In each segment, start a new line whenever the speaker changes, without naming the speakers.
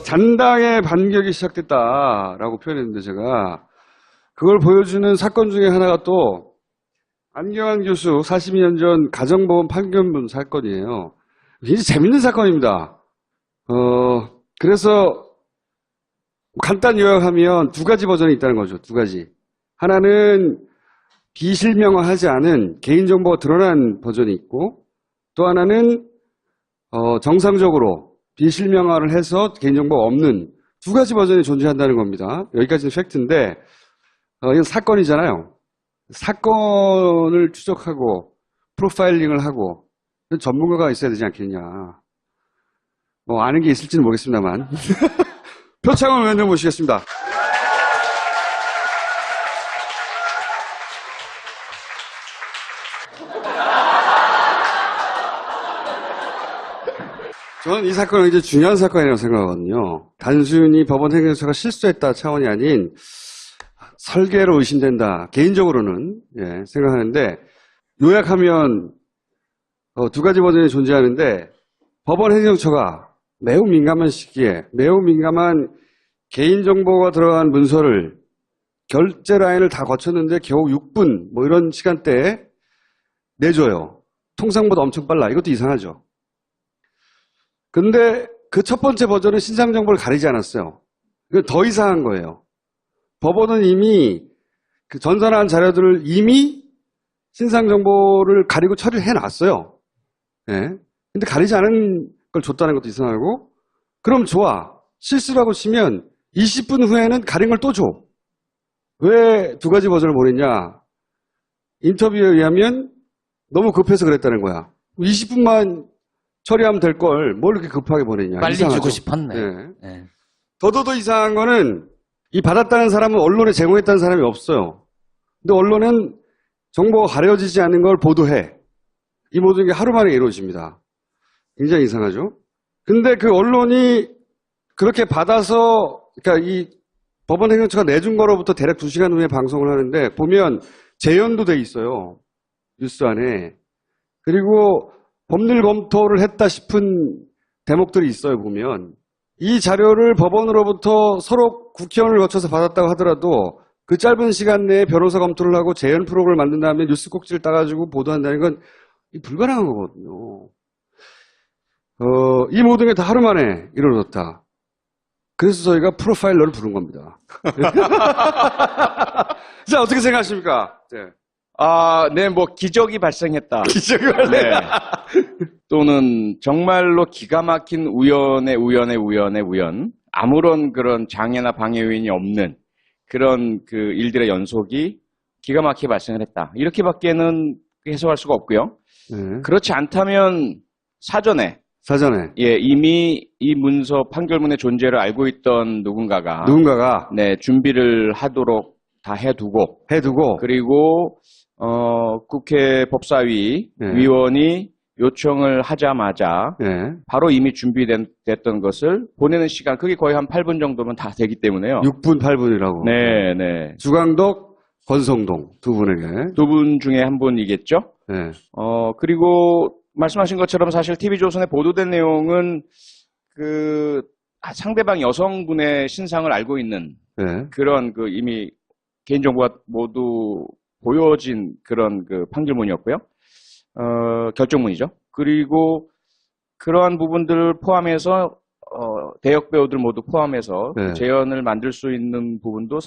잔당의 반격이 시작됐다라고 표현했는데 제가 그걸 보여주는 사건 중에 하나가 또 안경환 교수 42년 전 가정법원 판결문 사건이에요. 굉장히 재밌는 사건입니다. 그래서 간단히 요약하면 두 가지 버전이 있다는 거죠. 두 가지. 하나는 비실명화하지 않은 개인정보가 드러난 버전이 있고 또 하나는 정상적으로 비실명화를 해서 개인정보가 없는 두 가지 버전이 존재한다는 겁니다. 여기까지는 팩트인데 이건 사건이잖아요. 사건을 추적하고 프로파일링을 하고 전문가가 있어야 되지 않겠냐. 뭐 아는 게 있을지는 모르겠습니다만. 표창원 의원님 모시겠습니다. 저는 이 사건은 굉장히 중요한 사건이라고 생각하거든요. 단순히 법원 행정처가 실수했다 차원이 아닌 설계로 의심된다. 개인적으로는 생각하는데 요약하면 두 가지 버전이 존재하는데 법원 행정처가 매우 민감한 시기에 매우 민감한 개인정보가 들어간 문서를 결제 라인을 다 거쳤는데 겨우 6분 뭐 이런 시간대에 내줘요. 통상보다 엄청 빨라. 이것도 이상하죠. 근데 그 첫 번째 버전은 신상 정보를 가리지 않았어요. 이건 더 이상한 거예요. 법원은 이미 그 전산한 자료들을 이미 신상 정보를 가리고 처리를 해놨어요. 근데 가리지 않은 걸 줬다는 것도 이상하고, 그럼 좋아. 실수라고 치면 20분 후에는 가린 걸 또 줘. 왜 두 가지 버전을 보냈냐? 인터뷰에 의하면 너무 급해서 그랬다는 거야. 20분만 처리하면 될 걸 뭘 이렇게 급하게 보냈냐.
빨리
이상하죠?
주고 싶었네.
네. 더더더 이상한 거는 이 받았다는 사람은 언론에 제공했다는 사람이 없어요. 근데 언론은 정보가 가려지지 않는 걸 보도해. 이 모든 게 하루 만에 이루어집니다. 굉장히 이상하죠? 근데 그 언론이 그렇게 받아서, 그러니까 이 법원 행정처가 내준 거로부터 대략 2시간 후에 방송을 하는데 보면 재연도 돼 있어요. 뉴스 안에. 그리고 법률 검토를 했다 싶은 대목들이 있어요, 보면. 이 자료를 법원으로부터 서로 국회의원을 거쳐서 받았다고 하더라도 그 짧은 시간 내에 변호사 검토를 하고 재연 프로그램을 만든 다음에 뉴스 꼭지를 따가지고 보도한다는 건 불가능한 거거든요. 이 모든 게 다 하루 만에 이루어졌다. 그래서 저희가 프로파일러를 부른 겁니다. 자, 어떻게 생각하십니까? 네.
네, 뭐 기적이 발생했다.
기적이 발생했다.
네. 또는 정말로 기가 막힌 우연의 우연. 아무런 그런 장애나 방해 요인이 없는 그런 그 일들의 연속이 기가 막히게 발생을 했다. 이렇게밖에는 해석할 수가 없고요.
네.
그렇지 않다면 사전에 이미 이 문서 판결문의 존재를 알고 있던 누군가가 네, 준비를 하도록 다 해두고 그리고 국회 법사위 위원이 요청을 하자마자 바로 이미 준비됐던 것을 보내는 시간, 그게 거의 한 8분 정도면 다 되기 때문에요.
6분, 8분이라고.
네.
주광덕, 권성동 두 분에게.
두 분 중에 한 분이겠죠.
네.
그리고 말씀하신 것처럼 사실 TV조선에 보도된 내용은 그 상대방 여성분의 신상을 알고 있는 그런 그 이미 개인정보가 모두 보여진 그런 그 판결문이었고요. 결정문이죠. 그리고 그러한 부분들을 포함해서 대역 배우들 모두 포함해서 재연을 만들 수 있는 부분도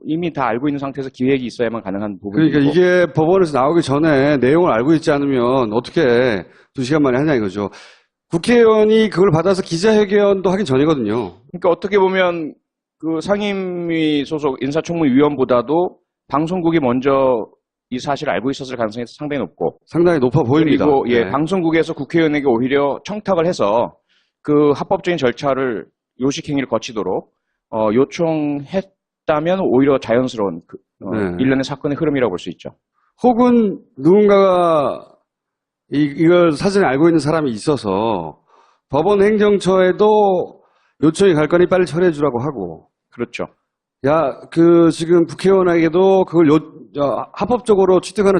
이미 다 알고 있는 상태에서 기획이 있어야만 가능한 부분이고.
그러니까 이게 법원에서 나오기 전에 내용을 알고 있지 않으면 어떻게 2시간 만에 하냐 이거죠. 국회의원이 그걸 받아서 기자회견도 하기 전이거든요.
그러니까 어떻게 보면 그 상임위 소속 인사청문위원보다도 방송국이 먼저 이 사실을 알고 있었을 가능성이 상당히 높고.
상당히 높아 보입니다.
그리고 방송국에서 국회의원에게 오히려 청탁을 해서 그 합법적인 절차를 요식행위를 거치도록 요청했다면 오히려 자연스러운 일련의 사건의 흐름이라고 볼 수 있죠.
혹은 누군가가 이걸 사전에 알고 있는 사람이 있어서 법원 행정처에도 요청이 갈 거니 빨리 처리해 주라고 하고.
그렇죠.
지금 국회의원에게도 그걸 합법적으로 취득하는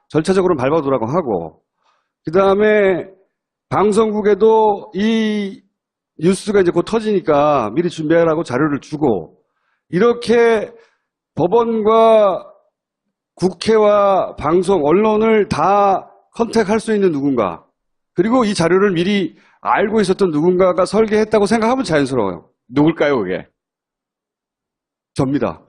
절차적으로 밟아두라고 하고, 그 다음에 방송국에도 이 뉴스가 이제 곧 터지니까 미리 준비하라고 자료를 주고, 이렇게 법원과 국회와 방송, 언론을 다 컨택할 수 있는 누군가, 그리고 이 자료를 미리 알고 있었던 누군가가 설계했다고 생각하면 자연스러워요.
누굴까요, 그게?
접니다.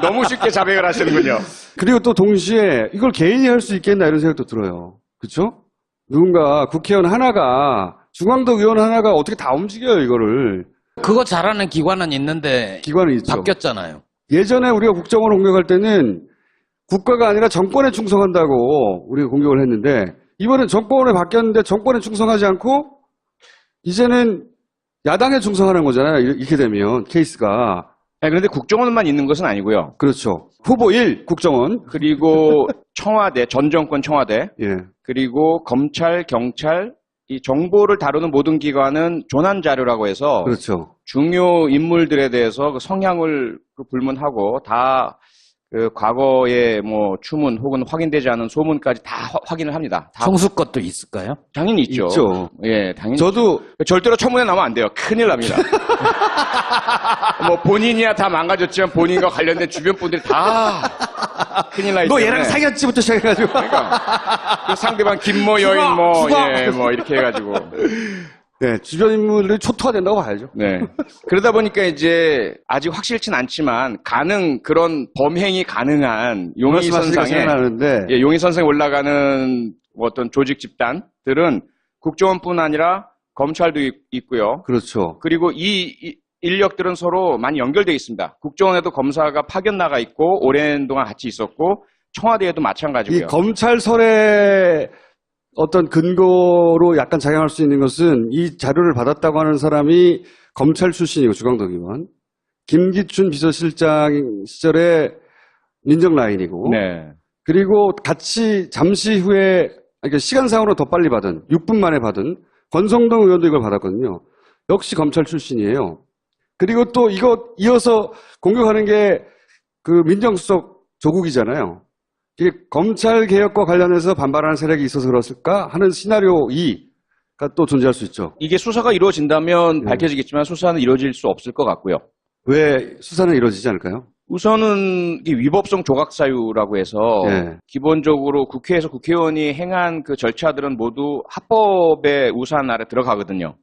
너무 쉽게 자백을 하시는군요.
그리고 또 동시에 이걸 개인이 할 수 있겠나 이런 생각도 들어요. 그렇죠? 누군가 국회의원 하나가, 중앙도 의원 하나가 어떻게 다 움직여요, 이거를.
그거 잘하는 기관은 있는데
기관은 있죠.
바뀌었잖아요.
예전에 우리가 국정원을 공격할 때는 국가가 아니라 정권에 충성한다고 우리가 공격을 했는데, 이번엔 정권에 바뀌었는데 정권에 충성하지 않고 이제는 야당에 충성하는 거잖아요. 이렇게 되면 케이스가.
네, 그런데 국정원만 있는 것은 아니고요.
그렇죠. 후보 1 국정원.
그리고 청와대, 전 정권 청와대,
예.
그리고 검찰, 경찰, 이 정보를 다루는 모든 기관은 조난 자료라고 해서
그렇죠.
중요 인물들에 대해서 그 성향을 불문하고 다 그 과거의 뭐 추문 혹은 확인되지 않은 소문까지 다 확인을 합니다. 다
총수 것도 있을까요?
당연히 있죠.
있죠.
예, 당연히.
저도
절대로 청문회 나오면 안 돼요. 큰일 납니다. 뭐 본인이야 다 망가졌지만 본인과 관련된 주변 분들이 다 큰일 나기
너
때문에.
얘랑 사귀었지부터 시작해가지고.
그러니까 그 상대방 김모 여인 뭐 예, 뭐 이렇게 해가지고.
네, 주변 인물들이 초토화된다고 봐야죠.
네. 그러다 보니까 이제 아직 확실치는 않지만 그런 범행이 가능한 용의선상에 예, 용의선상에 올라가는 어떤 조직 집단들은 국정원뿐 아니라 검찰도 있고요.
그렇죠.
그리고 이 인력들은 서로 많이 연결되어 있습니다. 국정원에도 검사가 파견 나가 있고 오랜 동안 같이 있었고 청와대에도 마찬가지고요.
이 검찰설의 어떤 근거로 약간 작용할 수 있는 것은 이 자료를 받았다고 하는 사람이 검찰 출신이고 주광덕 의원, 김기춘 비서실장 시절에 민정 라인이고,
네.
그리고 같이 잠시 후에 그러니까 시간상으로 더 빨리 받은 6분 만에 받은 권성동 의원도 이걸 받았거든요. 역시 검찰 출신이에요. 그리고 또 이거 이어서 공격하는 게 그 민정수석 조국이잖아요. 이게 검찰 개혁과 관련해서 반발하는 세력이 있어서 그렇을까 하는 시나리오 2가 또 존재할 수 있죠.
이게 수사가 이루어진다면 밝혀지겠지만 수사는 이루어질 수 없을 것 같고요.
왜 수사는 이루어지지 않을까요?
우선은 이 위법성 조각 사유라고 해서 기본적으로 국회에서 국회의원이 행한 그 절차들은 모두 합법의 우산 아래 들어가거든요.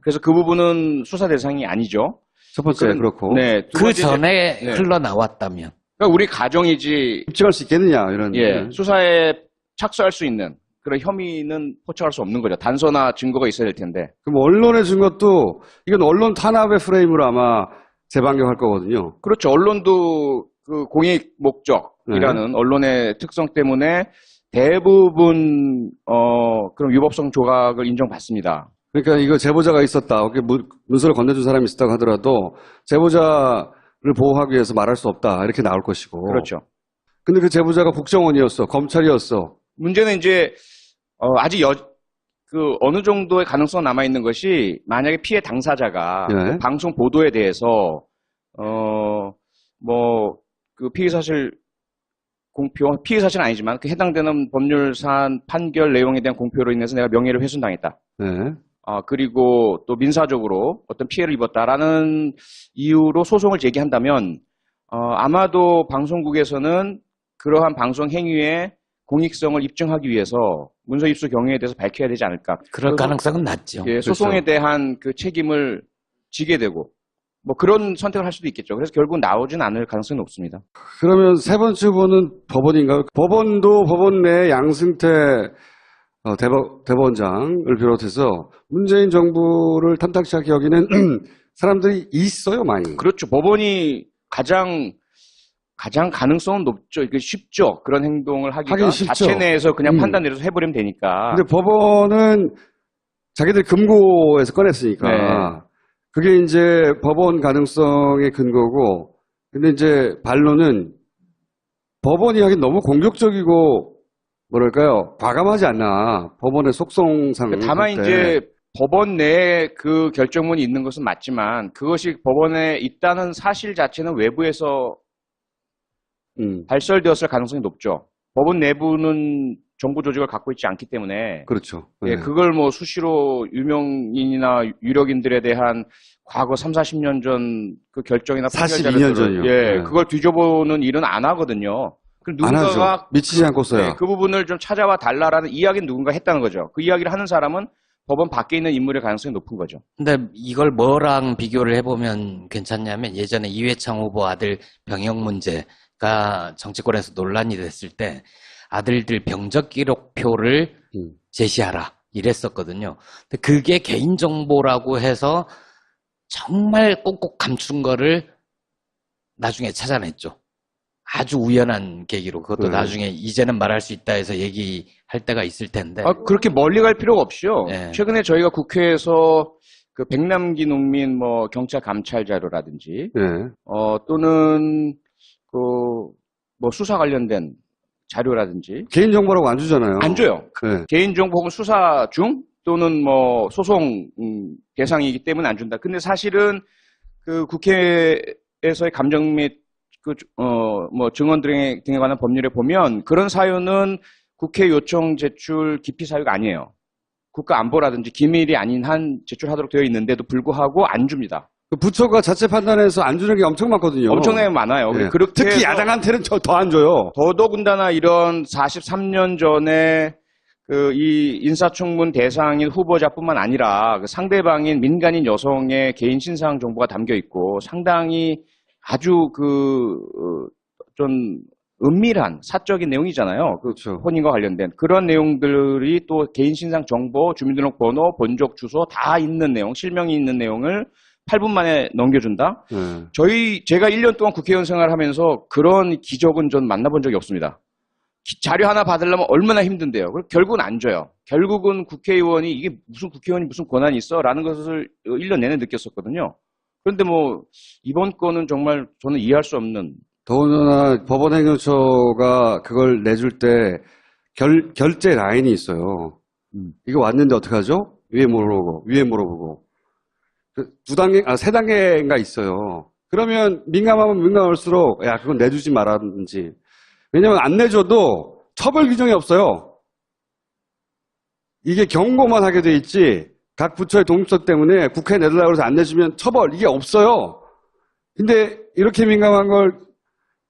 그래서 그 부분은 수사 대상이 아니죠.
첫 번째 그렇고.
네,
그 전에 흘러나왔다면.
그러니까 우리 가정이지
입증할 수 있겠느냐 이런.
수사에 착수할 수 있는 그런 혐의는 포착할 수 없는 거죠. 단서나 증거가 있어야 될 텐데.
그럼 언론에 준 것도 이건 언론 탄압의 프레임으로 아마 재방영할 거거든요.
그렇죠. 언론도 그 공익 목적이라는 언론의 특성 때문에 대부분 그런 위법성 조각을 인정받습니다.
그러니까 이거 제보자가 있었다. 문서를 건네준 사람이 있었다고 하더라도 제보자를 보호하기 위해서 말할 수 없다. 이렇게 나올 것이고.
그렇죠.
근데 그 제보자가 국정원이었어. 검찰이었어.
문제는 이제 아직 어느 정도의 가능성 남아 있는 것이 만약에 피해 당사자가 그 방송 보도에 대해서 그 피해 사실은 아니지만 그 해당되는 법률 사안 판결 내용에 대한 공표로 인해서 내가 명예를 훼손당했다. 그리고 또 민사적으로 어떤 피해를 입었다라는 이유로 소송을 제기한다면 아마도 방송국에서는 그러한 방송 행위의 공익성을 입증하기 위해서 문서 입수 경위에 대해서 밝혀야 되지 않을까.
그럴 가능성은 낮죠.
예, 소송에 대한 그 책임을 지게 되고 뭐 그런 선택을 할 수도 있겠죠. 그래서 결국 나오진 않을 가능성이 높습니다.
그러면 세 번째 후보는 법원인가요? 법원도 법원 내 양승태 대법원장을 비롯해서 문재인 정부를 탐탁치 않게 여기는 사람들이 있어요, 많이.
그렇죠. 법원이 가장 가능성은 높죠. 이게 쉽죠. 그런 행동을 하기가 자체 내에서 그냥 판단 내려서 해버리면 되니까.
근데 법원은 자기들 금고에서 꺼냈으니까 그게 이제 법원 가능성의 근거고, 근데 이제 반론은 법원이 하긴 너무 공격적이고 뭐랄까요, 과감하지 않나, 법원의 속성상.
다만 이제 법원 내에 그 결정문이 있는 것은 맞지만 그것이 법원에 있다는 사실 자체는 외부에서 발설되었을 가능성이 높죠. 법원 내부는 정보 조직을 갖고 있지 않기 때문에
그렇죠.
예, 그걸 뭐 수시로 유명인이나 유력인들에 대한 과거 3, 40년 전 그 결정이나
42년 전이요.
예,
네.
그걸 뒤져보는 일은 안 하거든요. 그럼
안
누군가가
하죠. 미치지 않고서요.
네, 그 부분을 좀 찾아와 달라라는 이야기는 누군가 했다는 거죠. 그 이야기를 하는 사람은 법원 밖에 있는 인물의 가능성이 높은 거죠.
근데 이걸 뭐랑 비교를 해보면 괜찮냐면 예전에 이회창 후보 아들 병역 문제가 정치권에서 논란이 됐을 때 아들들 병적 기록표를 제시하라 이랬었거든요. 근데 그게 개인정보라고 해서 정말 꼭꼭 감춘 거를 나중에 찾아냈죠. 아주 우연한 계기로. 그것도 나중에 이제는 말할 수 있다 해서 얘기할 때가 있을 텐데.
그렇게 멀리 갈 필요가 없이요.
네.
최근에 저희가 국회에서 그 백남기 농민 뭐 경찰 감찰 자료라든지
네.
또는 그 뭐 수사 관련된 자료라든지
개인정보라고 안 주잖아요.
안 줘요.
네.
개인정보 혹은 수사 중 또는 뭐 소송 대상이기 때문에 안 준다. 근데 사실은 그 국회에서의 감정 및 뭐 증언 등에 관한 법률에 보면 그런 사유는 국회 요청 제출 기피 사유가 아니에요. 국가안보라든지 기밀이 아닌 한 제출하도록 되어 있는데도 불구하고 안 줍니다.
그 부처가 자체 판단해서 안 주는 게 엄청 많거든요.
엄청나게 많아요.
네.
그렇게
특히
해서
야당한테는 더 안 줘요.
더더군다나 이런 43년 전에 이 인사청문 대상인 후보자뿐만 아니라 그 상대방인 민간인 여성의 개인 신상 정보가 담겨 있고 상당히 아주 좀 은밀한 사적인 내용이잖아요.
그렇죠.
혼인과 관련된 그런 내용들이 또 개인 신상 정보, 주민등록번호, 본적 주소 다 있는 내용, 실명이 있는 내용을 8분 만에 넘겨준다?
네.
제가 1년 동안 국회의원 생활하면서 그런 기적은 전 만나본 적이 없습니다. 자료 하나 받으려면 얼마나 힘든데요. 결국은 안 줘요. 결국은 국회의원이 이게 무슨 국회의원이 무슨 권한이 있어? 라는 것을 1년 내내 느꼈었거든요. 그런데 뭐 이번 건은 정말 저는 이해할 수 없는.
더군다나 법원행정처가 그걸 내줄 때 결제 라인이 있어요. 이거 왔는데 어떡하죠? 위에 물어보고. 세 단계가 있어요. 그러면 민감하면 민감할수록 야 그건 내주지 말라든지. 왜냐면 안 내줘도 처벌 규정이 없어요. 이게 경고만 하게 돼 있지 각 부처의 독립성 때문에 국회에 내달라고 해서 안 내주면 처벌 이게 없어요. 근데 이렇게 민감한 걸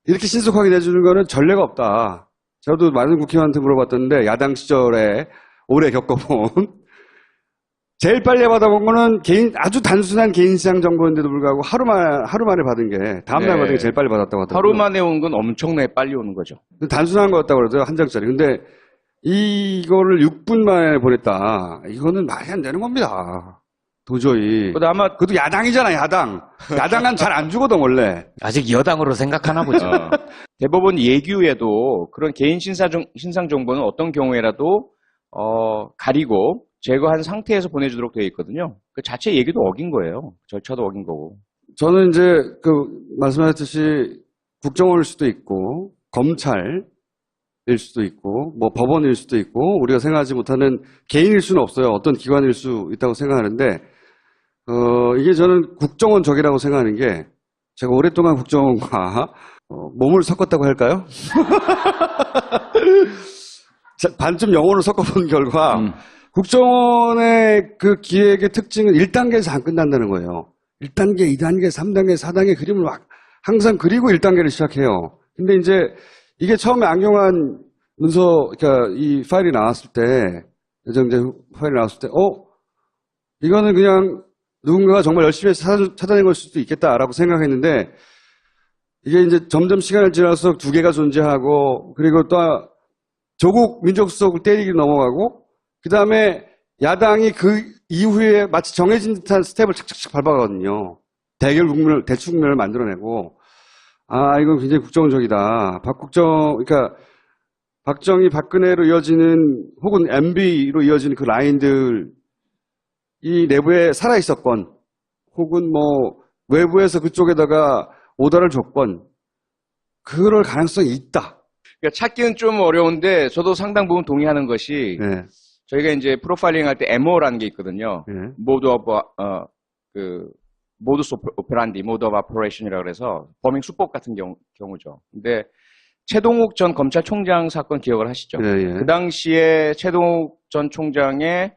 이렇게 신속하게 내주는 거는 전례가 없다. 저도 많은 국회의원한테 물어봤던데 야당 시절에 오래 겪어본 제일 빨리 받아본 거는 아주 단순한 개인시장 정보인데도 불구하고 하루 만에 받은 게 다음날 받은 게 제일 빨리 받았다고 하더라고요.
하루 만에 온 건 엄청나게 빨리 오는 거죠.
단순한 거였다고 그러더라고요. 한 장짜리. 근데 이거를 6분 만에 보냈다. 이거는 말이 안 되는 겁니다. 도저히. 그것도 야당이잖아, 야당. 야당은 잘 안 주거든, 원래.
아직 여당으로 생각하나 보죠.
대법원 예규에도 그런 개인 신상 정보는 어떤 경우에라도 가리고 제거한 상태에서 보내주도록 되어 있거든요. 그 자체 얘기도 어긴 거예요. 절차도 어긴 거고.
저는 이제 말씀하셨듯이 국정원일 수도 있고 검찰일 수도 있고 뭐 법원일 수도 있고 우리가 생각하지 못하는 개인일 수는 없어요. 어떤 기관일 수 있다고 생각하는데 이게 저는 국정원적이라고 생각하는 게 제가 오랫동안 국정원과 몸을 섞었다고 할까요? 반쯤 영혼을 섞어본 결과 국정원의 그 기획의 특징은 1단계에서 안 끝난다는 거예요. 1단계, 2단계, 3단계, 4단계 그림을 항상 그리고 1단계를 시작해요. 근데 이제 이게 처음에 악용한 문서, 그러니까 이 파일이 나왔을 때, 예정제 파일이 나왔을 때, 이거는 그냥 누군가가 정말 열심히 해서 찾아낸 걸 수도 있겠다라고 생각했는데, 이게 이제 점점 시간을 지나서 두 개가 존재하고, 그리고 또 조국 민정수석을 때리기 넘어가고, 그 다음에 야당이 그 이후에 마치 정해진 듯한 스텝을 착착착 밟아가거든요. 대출 국면을 만들어내고, 이건 굉장히 국정적이다. 그러니까 박정희, 박근혜로 이어지는 혹은 MB로 이어지는 그 라인들, 이 내부에 살아있었건, 혹은 뭐 외부에서 그쪽에다가 오더를 줬건, 그럴 가능성이 있다.
그러니까 찾기는 좀 어려운데 저도 상당 부분 동의하는 것이
네.
저희가 이제 프로파일링 할 때 MO라는 게 있거든요.
네.
모드 오브 모드스 오페란디, 모드 오브 오퍼레이션이라고 그래서 범행 수법 같은 경우죠. 근데 최동욱 전 검찰총장 사건 기억을 하시죠?
예, 예.
그 당시에 최동욱 전 총장의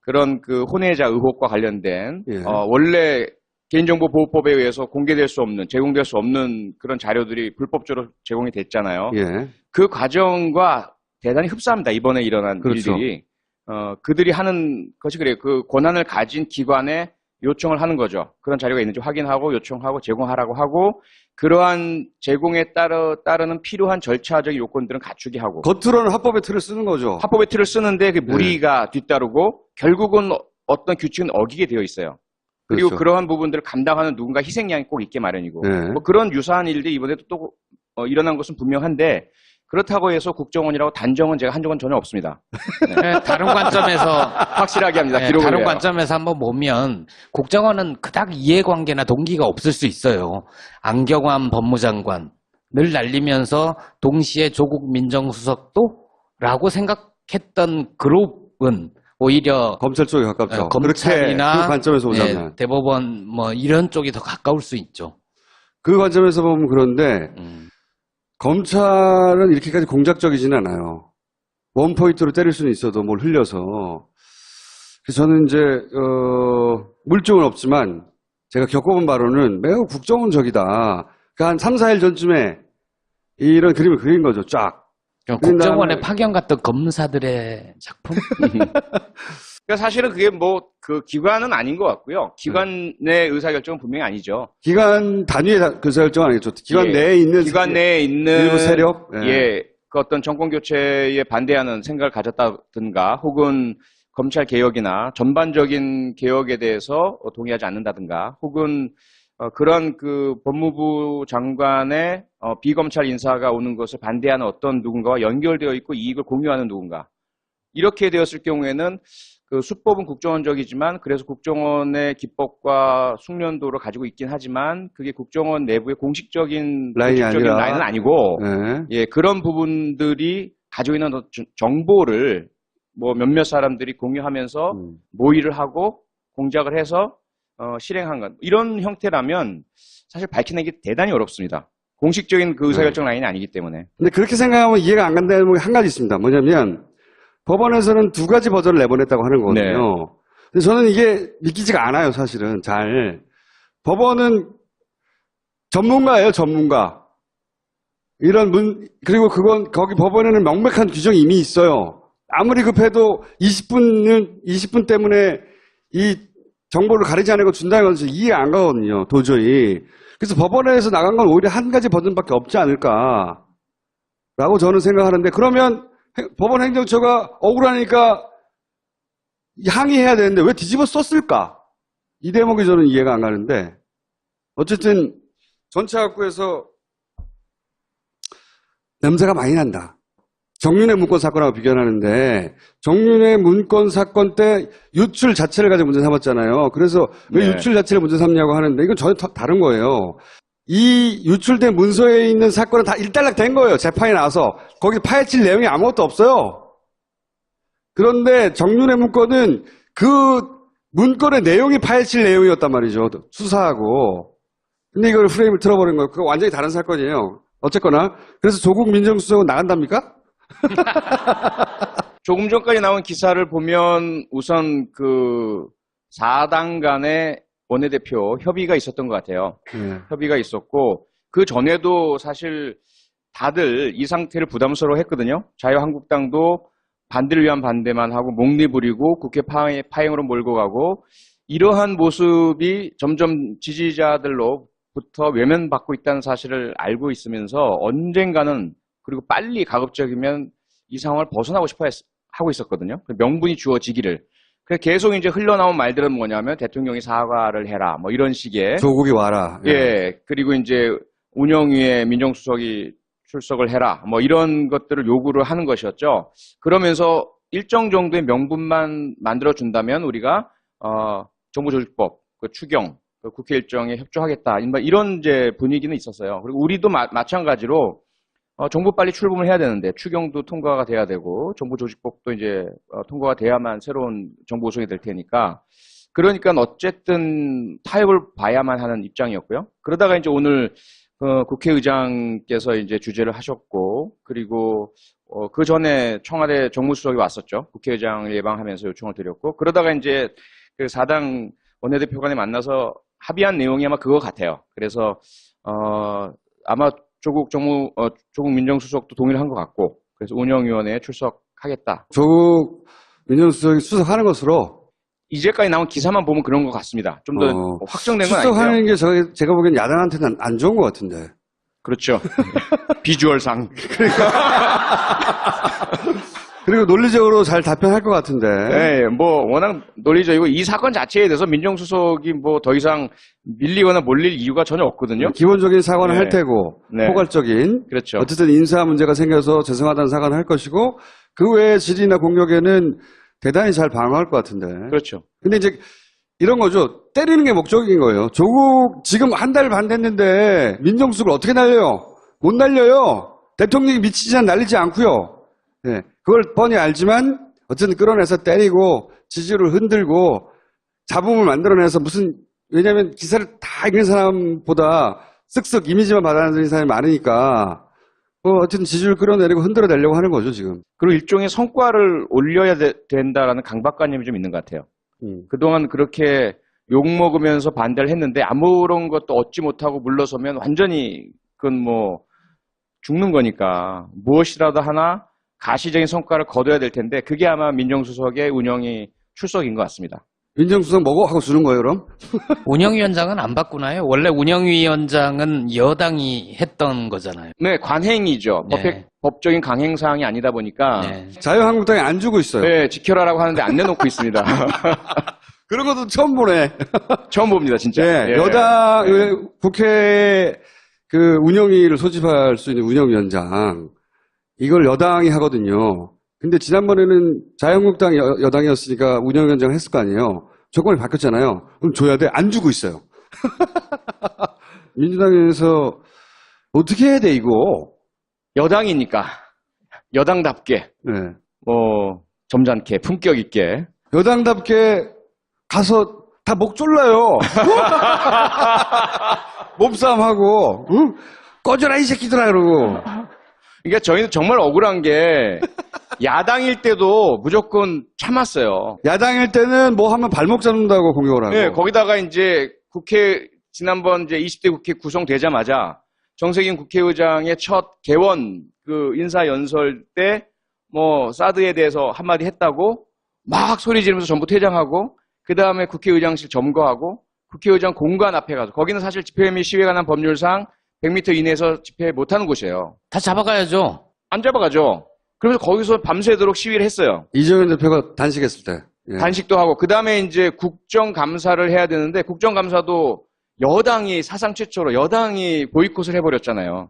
그런 그 혼외자 의혹과 관련된
예.
원래 개인정보보호법에 의해서 공개될 수 없는, 제공될 수 없는 그런 자료들이 불법적으로 제공이 됐잖아요.
예.
그 과정과 대단히 흡사합니다. 이번에 일어난
그렇죠.
일들이. 그들이 하는 것이 그래요. 그 권한을 가진 기관에 요청을 하는 거죠. 그런 자료가 있는지 확인하고 요청하고 제공하라고 하고 그러한 제공에 따르는 필요한 절차적인 요건들은 갖추게 하고
겉으로는 합법의 틀을 쓰는 거죠.
합법의 틀을 쓰는데 그 무리가 뒤따르고 결국은 어떤 규칙은 어기게 되어 있어요. 그리고
그렇죠.
그러한 부분들을 감당하는 누군가 희생양이 꼭 있게 마련이고
네.
뭐 그런 유사한 일들이 이번에도 또 일어난 것은 분명한데 그렇다고 해서 국정원이라고 단정은 제가 한 적은 전혀 없습니다.
네, 다른 관점에서
확실하게 합니다.
네,
기록을
다른
해요.
관점에서 한번 보면 국정원은 그닥 이해관계나 동기가 없을 수 있어요. 안경환 법무장관을 날리면서 동시에 조국 민정수석도 라고 생각했던 그룹은 오히려
검찰 쪽에 가깝죠.
검찰이나
그렇게 그 관점에서
네,
보자면.
대법원 뭐 이런 쪽이 더 가까울 수 있죠.
그 관점에서 보면 그런데 검찰은 이렇게까지 공작적이지는 않아요. 원포인트로 때릴 수는 있어도 뭘 흘려서. 그래서 저는 이제 물증은 없지만 제가 겪어본 바로는 매우 국정원적이다. 그러니까 한 3, 4일 전쯤에 이런 그림을 그린 거죠. 쫙.
국정원에 파견 갔던 검사들의 작품?
그러니까 사실은 그게 뭐 그 기관은 아닌 것 같고요. 기관 내 의사결정은 분명히 아니죠.
기관 단위의 의사결정은 아니겠죠. 기관
예.
내에 있는
기관 내에 있는
일부 세력?
예. 그 어떤 정권 교체에 반대하는 생각을 가졌다든가 혹은 검찰 개혁이나 전반적인 개혁에 대해서 동의하지 않는다든가 혹은 그런 그 법무부 장관의 비검찰 인사가 오는 것을 반대하는 어떤 누군가와 연결되어 있고 이익을 공유하는 누군가. 이렇게 되었을 경우에는 그 수법은 국정원적이지만 그래서 국정원의 기법과 숙련도를 가지고 있긴 하지만 그게 국정원 내부의 공식적인 라인은 아니고
네.
예, 그런 부분들이 가지고 있는 정보를 뭐 몇몇 사람들이 공유하면서 모의를 하고 공작을 해서 실행한 것. 이런 형태라면 사실 밝히는 게 대단히 어렵습니다. 공식적인 그 의사결정 라인이 아니기 때문에.
근데 그렇게 생각하면 이해가 안 간다는 게 한 가지 있습니다. 뭐냐면 법원에서는 두 가지 버전을 내보냈다고 하는 거거든요.
네.
근데 저는 이게 믿기지가 않아요, 사실은. 잘. 법원은 전문가예요, 전문가. 그리고 거기 법원에는 명백한 규정이 이미 있어요. 아무리 급해도 20분 때문에 이 정보를 가리지 않고 준다는 건 이해 안 가거든요, 도저히. 그래서 법원에서 나간 건 오히려 한 가지 버전밖에 없지 않을까라고 저는 생각하는데, 그러면 법원 행정처가 억울하니까 항의해야 되는데 왜 뒤집어 썼을까? 이 대목이 저는 이해가 안 가는데, 어쨌든 전체 학구에서 냄새가 많이 난다. 정윤회 문건 사건하고 비교하는데 정윤회 문건 사건 때 유출 자체를 가지고 문제 삼았잖아요. 그래서 왜
네.
유출 자체를 문제 삼냐고 하는데 이건 전혀 다른 거예요. 이 유출된 문서에 있는 사건은 다 일단락된 거예요. 재판이 나와서. 거기 파헤칠 내용이 아무것도 없어요. 그런데 정윤회 문건은 그 문건의 내용이 파헤칠 내용이었단 말이죠. 수사하고. 근데 이걸 프레임을 틀어버린 거예요. 그거 완전히 다른 사건이에요. 어쨌거나. 그래서 조국 민정수석은 나간답니까?
조금 전까지 나온 기사를 보면 우선 그 4당 간의 원내대표 협의가 있었던 것 같아요. 협의가 있었고 그 전에도 사실 다들 이 상태를 부담스러워 했거든요. 자유한국당도 반대를 위한 반대만 하고 목리 부리고 국회 파행으로 몰고 가고 이러한 모습이 점점 지지자들로부터 외면받고 있다는 사실을 알고 있으면서 언젠가는 그리고 빨리 가급적이면 이 상황을 벗어나고 싶어 하고 있었거든요. 명분이 주어지기를. 그래서 계속 이제 흘러나온 말들은 뭐냐면 대통령이 사과를 해라. 뭐 이런 식의.
조국이 와라.
예. 그리고 이제 운영위에 민정수석이 출석을 해라. 뭐 이런 것들을 요구를 하는 것이었죠. 그러면서 일정 정도의 명분만 만들어준다면 우리가, 정보조직법, 그 추경, 그 국회 일정에 협조하겠다. 이런 이제 분위기는 있었어요. 그리고 우리도 마찬가지로 정부 빨리 출범을 해야 되는데 추경도 통과가 돼야 되고 정보조직법도 이제 통과가 돼야만 새로운 정보 구성이 될 테니까 그러니까 어쨌든 타협을 봐야만 하는 입장이었고요. 그러다가 이제 오늘 국회의장께서 이제 주재를 하셨고, 그리고 그 전에 청와대 정무수석이 왔었죠. 국회의장을 예방하면서 요청을 드렸고, 그러다가 이제 그 4당 원내대표 간에 만나서 합의한 내용이 아마 그거 같아요. 그래서 아마 조국 민정수석도 동의를 한 것 같고, 그래서 운영위원회에 출석하겠다.
조국 민정수석이 수석하는 것으로
이제까지 나온 기사만 보면 그런 것 같습니다. 좀 더 확정된 건 아니고요.
수석하는 게 제가 보기엔 야당한테는 안 좋은 것 같은데.
그렇죠. 비주얼상.
그리고 논리적으로 잘 답변할 것 같은데.
네, 뭐 워낙 논리적이고 이 사건 자체에 대해서 민정수석이 뭐 더 이상 밀리거나 몰릴 이유가 전혀 없거든요.
기본적인 사과는
네.
할 테고,
네.
포괄적인.
그렇죠.
어쨌든 인사 문제가 생겨서 죄송하다는 사과는 할 것이고, 그 외에 질의나 공격에는 대단히 잘 방어할 것 같은데.
그렇죠.
근데 이제 이런 거죠. 때리는 게 목적인 거예요. 조국 지금 한 달 반 됐는데 민정수석을 어떻게 날려요? 못 날려요. 대통령이 미치지 않 날리지 않고요. 네, 그걸 뻔히 알지만 어쨌든 끌어내서 때리고 지지를 흔들고 잡음을 만들어내서 왜냐하면 기사를 다 읽는 사람보다 쓱쓱 이미지만 받아들이는 사람이 많으니까 어쨌든 지지를 끌어내리고 흔들어내려고 하는 거죠 지금.
그리고 일종의 성과를 올려야 된다라는 강박관념이 좀 있는 것 같아요. 그동안 그렇게 욕먹으면서 반대를 했는데 아무런 것도 얻지 못하고 물러서면 완전히 그건 뭐 죽는 거니까 무엇이라도 하나 가시적인 성과를 거둬야 될 텐데 그게 아마 민정수석의 운영이 출석인 것 같습니다.
민정수석 뭐고 하고 주는 거예요 그럼?
운영위원장은 안 바꾸나요? 원래 운영위원장은 여당이 했던 거잖아요.
네, 관행이죠.
네.
법적인 강행사항이 아니다 보니까
네.
자유한국당이 안 주고 있어요.
네, 지켜라라고 하는데 안 내놓고 있습니다.
그런 것도 처음 보네.
처음 봅니다, 진짜.
네,
예.
여당 국회 그 운영위를 소집할 수 있는 운영위원장 이걸 여당이 하거든요. 근데 지난번에는 자유한국당 여당이었으니까 운영위원장 했을 거 아니에요. 조건이 바뀌었잖아요. 그럼 줘야 돼? 안 주고 있어요. 민주당에서 어떻게 해야 돼 이거?
여당이니까 여당답게
네.
뭐 점잖게 품격 있게
여당답게 가서 다 목 졸라요. 몸싸움하고 응? 꺼져라 이 새끼들아 그러고.
그러니까 저희는 정말 억울한 게 야당일 때도 무조건 참았어요.
야당일 때는 뭐 하면 발목 잡는다고 공격을 하고.
네, 거기다가 이제 지난번 이제 20대 국회 구성되자마자 정세균 국회의장의 첫 개원 그 인사 연설 때 뭐 사드에 대해서 한마디 했다고 막 소리 지르면서 전부 퇴장하고 그 다음에 국회의장실 점거하고 국회의장 공간 앞에 가서 거기는 사실 집회 및 시위에 관한 법률상 100m 이내에서 집회 못하는 곳이에요.
다 잡아가야죠.
안 잡아가죠. 그래서 거기서 밤새도록 시위를 했어요.
이정현 대표가 단식했을 때. 예.
단식도 하고 그 다음에 이제 국정감사를 해야 되는데 국정감사도 여당이 사상 최초로 여당이 보이콧을 해버렸잖아요.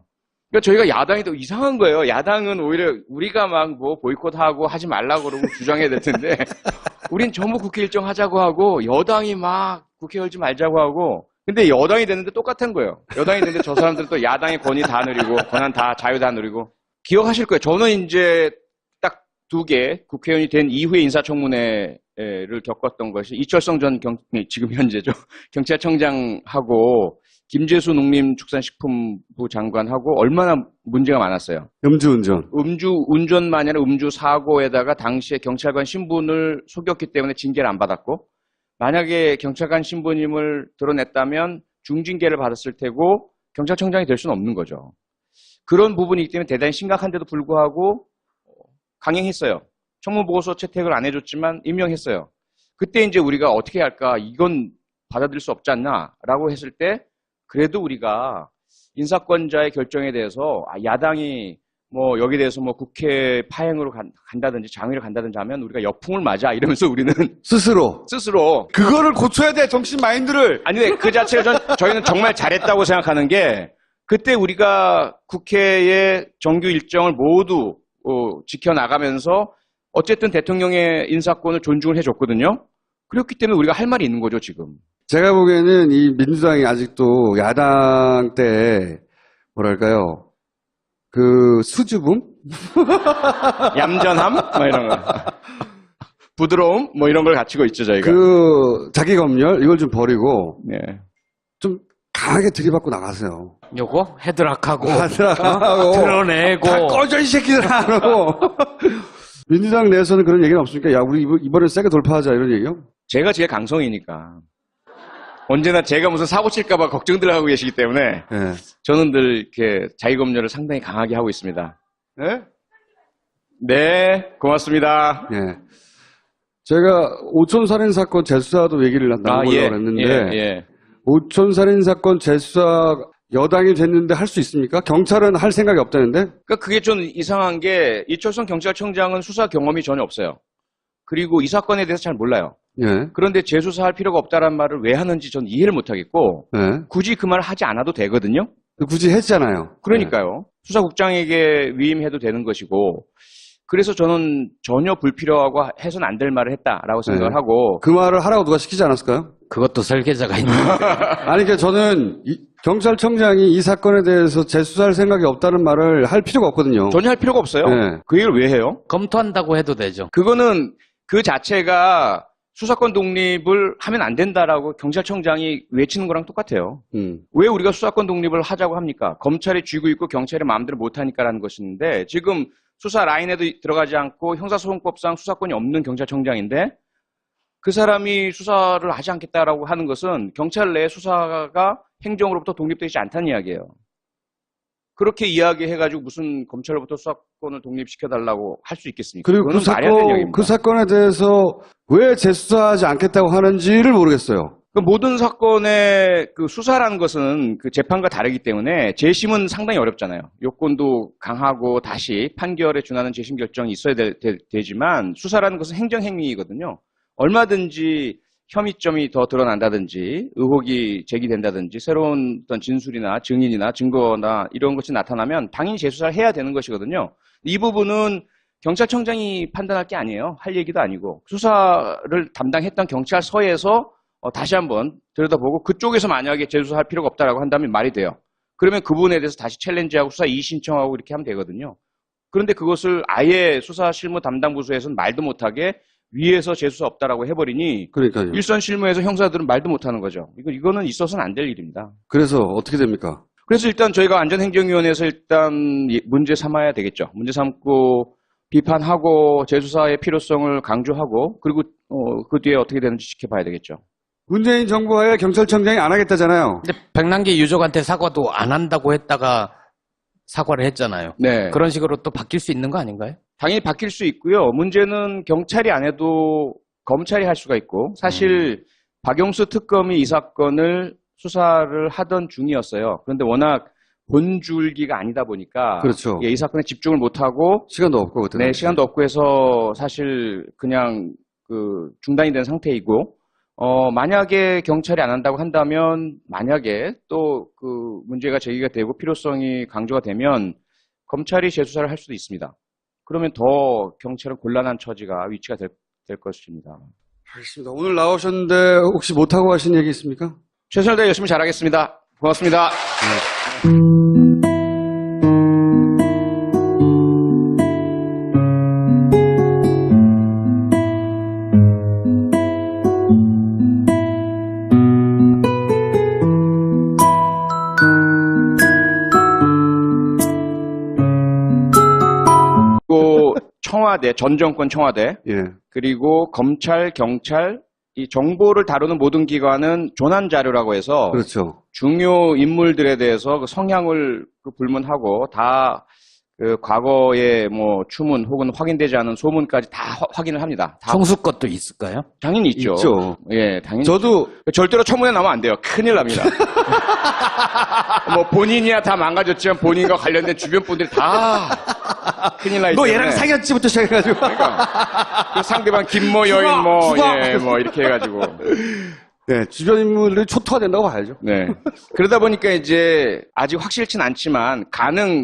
그러니까 저희가 야당이 더 이상한 거예요. 야당은 오히려 우리가 막 뭐 보이콧하고 하지 말라고 그러고 주장해야 될 텐데 우린 전부 국회 일정 하자고 하고 여당이 막 국회 열지 말자고 하고 근데 여당이 됐는데 똑같은 거예요. 여당이 됐는데 저 사람들은 또 야당의 권위 다 누리고 권한 다 자유 다 누리고 기억하실 거예요. 저는 이제 딱 2개 국회의원이 된 이후에 인사청문회를 겪었던 것이 이철성 전 지금 현재죠. 경찰청장하고 김재수 농림축산식품부 장관하고 얼마나 문제가 많았어요.
음주운전.
운전만이 아니라 음주 사고에다가 당시에 경찰관 신분을 속였기 때문에 징계를 안 받았고 만약에 경찰관 신분임을 드러냈다면 중징계를 받았을 테고 경찰청장이 될 수는 없는 거죠. 그런 부분이기 때문에 대단히 심각한데도 불구하고 강행했어요. 청문보고서 채택을 안 해줬지만 임명했어요. 그때 이제 우리가 어떻게 할까 이건 받아들일 수 없지 않나라고 했을 때 그래도 우리가 인사권자의 결정에 대해서 야당이 뭐 여기에 대해서 뭐 국회 파행으로 간다든지 장외를 간다든지 하면 우리가 역풍을 맞아 이러면서 우리는
스스로 그거를 고쳐야 돼 정신 마인드를.
아니 근데 그 자체가 저희는 정말 잘했다고 생각하는 게 그때 우리가 국회의 정규 일정을 모두 지켜나가면서 어쨌든 대통령의 인사권을 존중을 해줬거든요. 그렇기 때문에 우리가 할 말이 있는 거죠 지금.
제가 보기에는 이 민주당이 아직도 야당 때 뭐랄까요 그 수줍음?
얌전함? 뭐 이런 거. 부드러움? 뭐 이런 걸 갖추고 있죠, 저희가.
그 자기 검열? 이걸 좀 버리고
네.
좀 강하게 들이받고 나가세요.
요거 헤드락하고
하고
드러내고
다 꺼져 이 새끼들 하고. 민주당 내에서는 그런 얘기는 없습니까? 야, 우리 이번엔 세게 돌파하자 이런 얘기요?
제가 제일 강성이니까. 언제나 제가 무슨 사고 칠까봐 걱정들 하고 계시기 때문에
네.
저는 늘 이렇게 자기검열을 상당히 강하게 하고 있습니다.
네?
네, 고맙습니다.
네. 제가 오촌살인 사건 재수사도 얘기를 나눠보려고 했는데
예.
오촌살인 사건 재수사 여당이 됐는데 할 수 있습니까? 경찰은 할 생각이 없다는데?
그러니까 그게 좀 이상한 게 이철성 경찰청장은 수사 경험이 전혀 없어요. 그리고 이 사건에 대해서 잘 몰라요.
예.
그런데 재수사할 필요가 없다는 말을 왜 하는지 전 이해를 못하겠고
예.
굳이 그 말을 하지 않아도 되거든요.
굳이 했잖아요.
그러니까요. 수사국장에게 위임해도 되는 것이고 그래서 저는 전혀 불필요하고 해서는 안 될 말을 했다라고 생각을
네.
하고
그 말을 하라고 누가 시키지 않았을까요?
그것도 설계자가 있는데
아니, 그러니까 저는 경찰청장이 이 사건에 대해서 재수사할 생각이 없다는 말을 할 필요가 없거든요.
전혀 할 필요가 없어요.
네.
그 얘기를 왜 해요?
검토한다고 해도 되죠.
그거는 그 자체가 수사권 독립을 하면 안 된다라고 경찰청장이 외치는 거랑 똑같아요. 왜 우리가 수사권 독립을 하자고 합니까? 검찰이 쥐고 있고 경찰이 마음대로 못하니까라는 것인데 지금 수사 라인에도 들어가지 않고 형사소송법상 수사권이 없는 경찰청장인데 그 사람이 수사를 하지 않겠다라고 하는 것은 경찰 내 수사가 행정으로부터 독립되지 않다는 이야기예요. 그렇게 이야기해가지고 무슨 검찰로부터 수사권을 독립시켜달라고 할 수 있겠습니까?
그리고 그 사건에 대해서 왜 재수사하지 않겠다고 하는지를 모르겠어요.
그 모든 사건의 그 수사라는 것은 그 재판과 다르기 때문에 재심은 상당히 어렵잖아요. 요건도 강하고 다시 판결에 준하는 재심 결정이 있어야 되지만 수사라는 것은 행정행위이거든요. 얼마든지 혐의점이 더 드러난다든지 의혹이 제기된다든지 새로운 어떤 진술이나 증인이나 증거나 이런 것이 나타나면 당연히 재수사를 해야 되는 것이거든요. 이 부분은 경찰청장이 판단할 게 아니에요. 할 얘기도 아니고 수사를 담당했던 경찰서에서 다시 한번 들여다보고 그쪽에서 만약에 재수사할 필요가 없다라고 한다면 말이 돼요. 그러면 그 부분에 대해서 다시 챌린지하고 수사 이의 신청하고 이렇게 하면 되거든요. 그런데 그것을 아예 수사 실무 담당 부서에서는 말도 못하게 위에서 재수사 없다라고 해버리니
그러니까요.
일선 실무에서 형사들은 말도 못하는 거죠. 이거는 있어서는 안 될 일입니다.
그래서 어떻게 됩니까?
그래서 일단 저희가 안전행정위원회에서 일단 문제 삼아야 되겠죠. 문제 삼고 비판하고 재수사의 필요성을 강조하고 그리고 그 뒤에 어떻게 되는지 지켜봐야 되겠죠.
문재인 정부하에 경찰청장이 안 하겠다잖아요.
근데 백남기 유족한테 사과도 안 한다고 했다가 사과를 했잖아요.
네.
그런 식으로 또 바뀔 수 있는 거 아닌가요?
당연히 바뀔 수 있고요. 문제는 경찰이 안 해도 검찰이 할 수가 있고 사실 박용수 특검이 이 사건을 수사를 하던 중이었어요. 그런데 워낙 본줄기가 아니다 보니까
그렇죠.
이 사건에 집중을 못하고
시간도 없고 그때.
네, 시간도 없고 해서 사실 그냥 중단이 된 상태이고 만약에 경찰이 안 한다고 한다면 만약에 또 그 문제가 제기가 되고 필요성이 강조가 되면 검찰이 재수사를 할 수도 있습니다. 그러면 더 경찰은 곤란한 위치가 될 것입니다.
알겠습니다. 오늘 나오셨는데 혹시 못하고 가신 얘기 있습니까?
최선을 다해 열심히 잘하겠습니다. 고맙습니다. 청와대, 전 정권 청와대,
예.
그리고 검찰, 경찰, 이 정보를 다루는 모든 기관은 조난 자료라고 해서
그렇죠.
중요 인물들에 대해서 그 성향을 불문하고 다 그 과거의 뭐 추문 혹은 확인되지 않은 소문까지 다 확인을 합니다. 다
총수 것도 있을까요?
당연히 있죠.
있죠.
예, 당연히.
저도
절대로 청문회 나오면 안 돼요. 큰일 납니다. 뭐 본인이야 다 망가졌지만 본인과 관련된 주변 분들이 다 큰일 나기
너
때문에.
얘랑 사귀었지부터 시작해가지고.
그러니까 그 상대방 김모 여인 뭐 이렇게 해가지고.
네, 주변 인물들이 초토화된다고 봐야죠.
네. 그러다 보니까 이제 아직 확실치는 않지만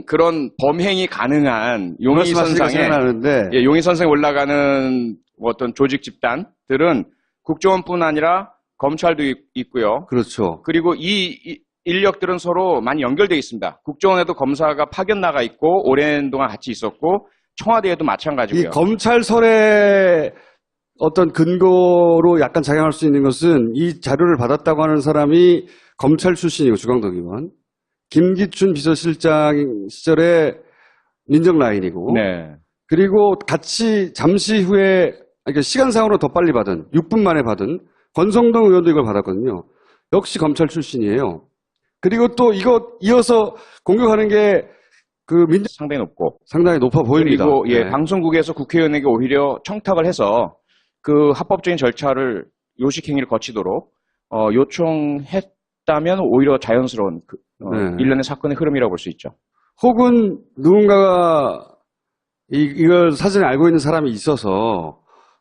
그런 범행이 가능한 용의선상에
생각나는데
용의선상에 올라가는 어떤 조직 집단들은 국정원뿐 아니라 검찰도 있고요.
그렇죠.
그리고 이 인력들은 서로 많이 연결되어 있습니다. 국정원에도 검사가 파견 나가 있고 오랜 동안 같이 있었고 청와대에도 마찬가지고요.
이 검찰설에 어떤 근거로 약간 작용할 수 있는 것은 이 자료를 받았다고 하는 사람이 검찰 출신이고 주광덕 의원, 김기춘 비서실장 시절에 민정 라인이고,
네.
그리고 같이 잠시 후에 그러니까 시간상으로 더 빨리 받은 6분 만에 받은 권성동 의원도 이걸 받았거든요. 역시 검찰 출신이에요. 그리고 또 이거 이어서 공격하는 게 그
상당히 높고.
상당히 높아 보입니다.
그리고 예,
네.
방송국에서 국회의원에게 오히려 청탁을 해서 그 합법적인 절차를 요식행위를 거치도록 요청했다면 오히려 자연스러운
네.
일련의 사건의 흐름이라고 볼 수 있죠.
혹은 누군가가 이걸 사전에 알고 있는 사람이 있어서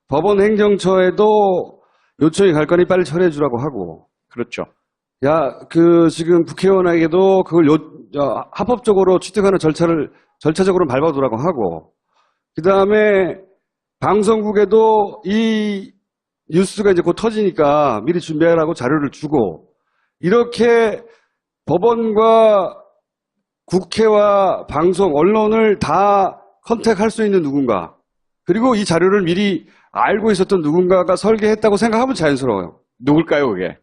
법원 행정처에도 요청이 갈 거니 빨리 처리해 주라고 하고,
그렇죠.
야, 지금 국회의원에게도 그걸 합법적으로 취득하는 절차적으로 밟아두라고 하고, 그 다음에 방송국에도 이 뉴스가 이제 곧 터지니까 미리 준비하라고 자료를 주고, 이렇게 법원과 국회와 방송, 언론을 다 컨택할 수 있는 누군가, 그리고 이 자료를 미리 알고 있었던 누군가가 설계했다고 생각하면 자연스러워요.
누굴까요, 그게?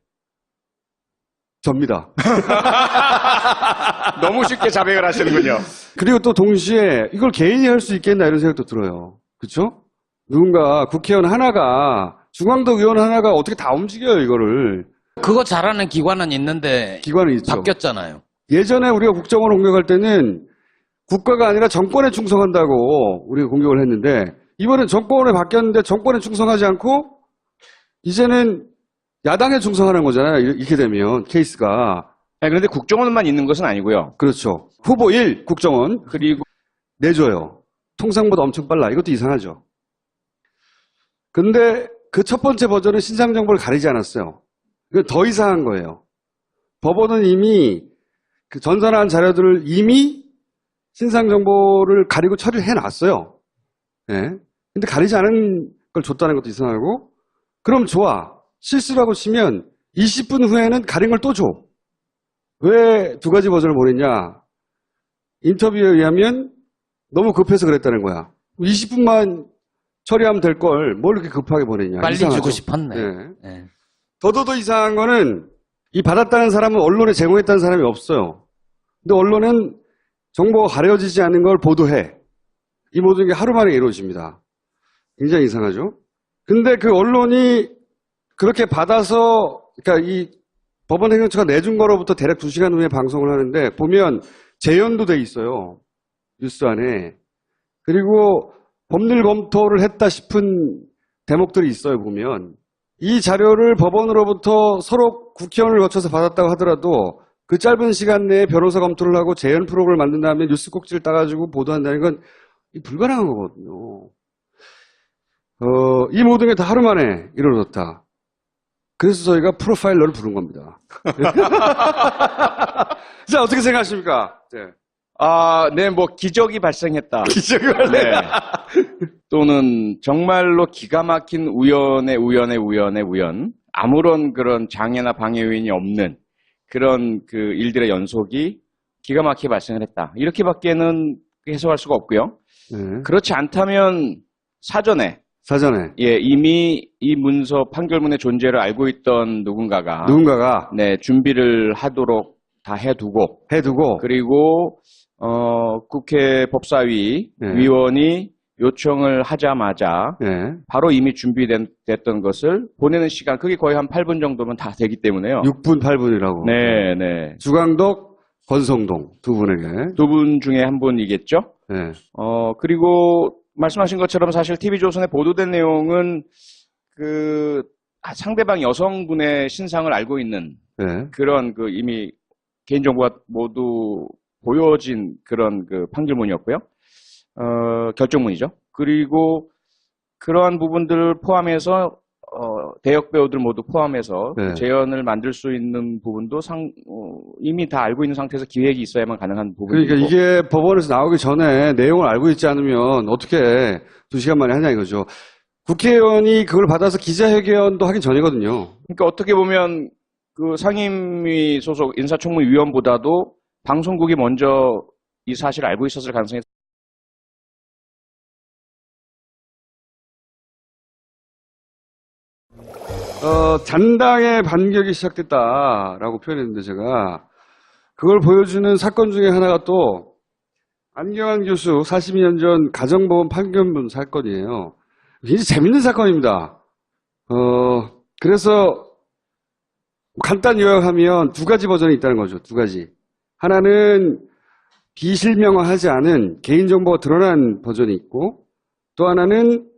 접니다.
너무 쉽게 자백을 하시는군요.
그리고 또 동시에 이걸 개인이 할 수 있겠나 이런 생각도 들어요. 그렇죠? 누군가 국회의원 하나가, 중앙덕 의원 하나가 어떻게 다 움직여요, 이거를.
그거 잘하는 기관은 있는데
기관은 있죠.
바뀌었잖아요.
예전에 우리가 국정원을 공격할 때는 국가가 아니라 정권에 충성한다고 우리가 공격을 했는데, 이번엔 정권에 바뀌었는데 정권에 충성하지 않고 이제는 야당에 충성하는 거잖아요. 이렇게 되면 케이스가.
네, 그런데 국정원만 있는 것은 아니고요.
그렇죠. 후보 1 국정원
그리고
내줘요. 통상보다 엄청 빨라. 이것도 이상하죠. 근데 그 첫 번째 버전은 신상 정보를 가리지 않았어요. 이건 더 이상한 거예요. 법원은 이미 그 전산한 자료들을 이미 신상 정보를 가리고 처리를 해놨어요. 예. 근데 가리지 않은 걸 줬다는 것도 이상하고, 그럼 좋아. 실수라고 치면 20분 후에는 가린 걸 또 줘. 왜 두 가지 버전을 보냈냐? 인터뷰에 의하면 너무 급해서 그랬다는 거야. 20분만 처리하면 될 걸 뭘 이렇게 급하게 보내냐.
빨리
이상하죠?
주고 싶었네.
예.
예.
더더더 이상한 거는 이 받았다는 사람은 언론에 제공했다는 사람이 없어요. 근데 언론은 정보가 가려지지 않는 걸 보도해. 이 모든 게 하루 만에 이루어집니다. 굉장히 이상하죠? 근데 그 언론이 그렇게 받아서, 그러니까 이 법원 행정처가 내준 거로부터 대략 2시간 후에 방송을 하는데, 보면 재연도 돼 있어요. 뉴스 안에. 그리고 법률 검토를 했다 싶은 대목들이 있어요, 보면. 이 자료를 법원으로부터 서로 국회의원을 거쳐서 받았다고 하더라도 그 짧은 시간 내에 변호사 검토를 하고 재연 프로그램을 만든 다음에 뉴스 꼭지를 따가지고 보도한다는 건 불가능한 거거든요. 이 모든 게 다 하루 만에 이루어졌다. 그래서 저희가 프로파일러를 부른 겁니다. 자, 어떻게 생각하십니까? 네.
네, 뭐 기적이 발생했다.
기적이
네. 또는 정말로 기가 막힌 우연의 우연, 아무런 그런 장애나 방해 요인이 없는 그런 그 일들의 연속이 기가 막히게 발생을 했다. 이렇게밖에는 해석할 수가 없고요.
네.
그렇지 않다면 사전에 예, 이미 이 문서 판결문의 존재를 알고 있던 누군가가 네, 준비를 하도록 다 해두고 그리고 국회 법사위
네.
위원이 요청을 하자마자
네.
바로 이미 준비됐던 것을 보내는 시간, 그게 거의 한 8분 정도면 다 되기 때문에요.
6분, 8분이라고.
네, 네.
주광덕, 권성동 두 분에게.
두 분 중에 한 분이겠죠?
네.
그리고 말씀하신 것처럼 사실 TV조선에 보도된 내용은 그 상대방 여성분의 신상을 알고 있는
네.
그런 그 이미 개인정보가 모두 보여진 그런 그 판결문이었고요. 결정문이죠. 그리고 그러한 부분들을 포함해서 대역 배우들 모두 포함해서
네.
그 재연을 만들 수 있는 부분도 이미 다 알고 있는 상태에서 기획이 있어야만 가능한 부분이고.
그러니까 이게 법원에서 나오기 전에 내용을 알고 있지 않으면 어떻게 2시간 만에 하냐 이거죠. 국회의원이 그걸 받아서 기자회견도 하기 전이거든요.
그러니까 어떻게 보면 그 상임위 소속 인사청문위원보다도 방송국이 먼저 이 사실을 알고 있었을 가능성이
잔당의 반격이 시작됐다라고 표현했는데 제가 그걸 보여주는 사건 중에 하나가 또 안경환 교수 42년 전 가정보험 판결문 사건이에요. 굉장히 재밌는 사건입니다. 그래서 간단 요약하면 두 가지 버전이 있다는 거죠. 두 가지. 하나는 비실명화하지 않은 개인정보가 드러난 버전이 있고 또 하나는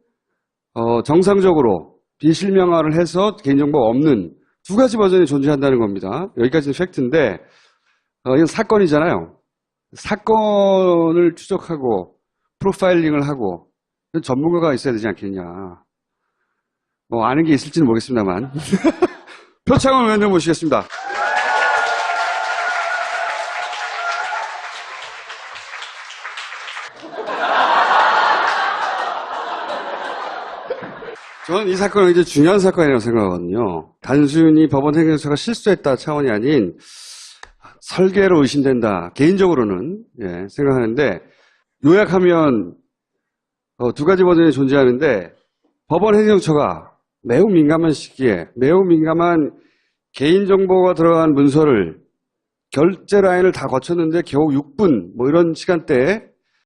정상적으로 비실명화를 해서 개인정보가 없는 두 가지 버전이 존재한다는 겁니다. 여기까지는 팩트인데 이건 사건이잖아요. 사건을 추적하고 프로파일링을 하고 전문가가 있어야 되지 않겠냐. 뭐 아는 게 있을지는 모르겠습니다만 표창원 의원님 모시겠습니다. 저는 이 사건은 이제 중요한 사건이라고 생각하거든요. 단순히 법원 행정처가 실수했다 차원이 아닌 설계로 의심된다. 개인적으로는 생각하는데 요약하면 두 가지 버전이 존재하는데 법원 행정처가 매우 민감한 시기에 매우 민감한 개인정보가 들어간 문서를 결제 라인을 다 거쳤는데 겨우 6분 뭐 이런 시간대에